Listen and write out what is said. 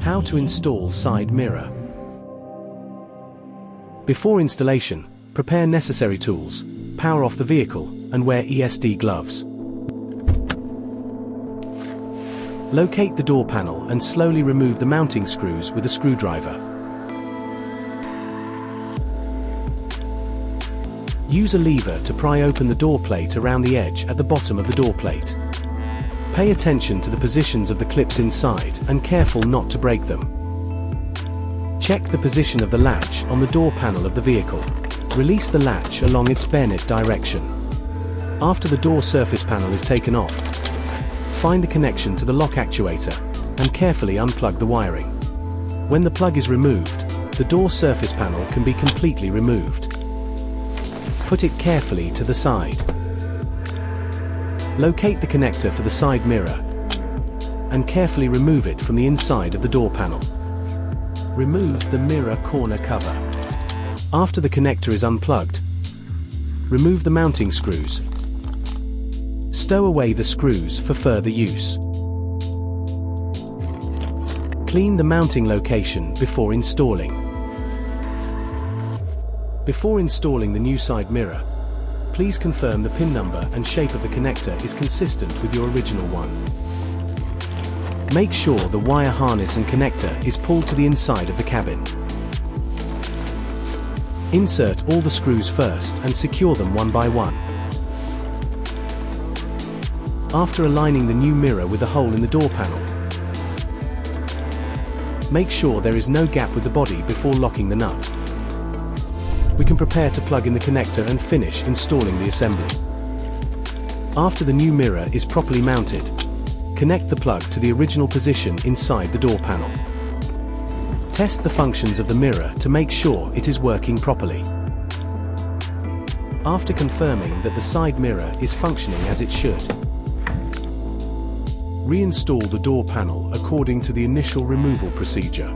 How to install side mirror. Before installation, prepare necessary tools, power off the vehicle, and wear ESD gloves. Locate the door panel and slowly remove the mounting screws with a screwdriver. Use a lever to pry open the door plate around the edge at the bottom of the door plate. Pay attention to the positions of the clips inside and careful not to break them. Check the position of the latch on the door panel of the vehicle. Release the latch along its bayonet direction. After the door surface panel is taken off, find the connection to the lock actuator and carefully unplug the wiring. When the plug is removed, the door surface panel can be completely removed. Put it carefully to the side. Locate the connector for the side mirror and carefully remove it from the inside of the door panel. Remove the mirror corner cover. After the connector is unplugged, remove the mounting screws. Stow away the screws for further use. Clean the mounting location before installing. Before installing the new side mirror, please confirm the pin number and shape of the connector is consistent with your original one. Make sure the wire harness and connector is pulled to the inside of the cabin. Insert all the screws first and secure them one by one. After aligning the new mirror with the hole in the door panel, make sure there is no gap with the body before locking the nut. We can prepare to plug in the connector and finish installing the assembly. After the new mirror is properly mounted, connect the plug to the original position inside the door panel. Test the functions of the mirror to make sure it is working properly. After confirming that the side mirror is functioning as it should, reinstall the door panel according to the initial removal procedure.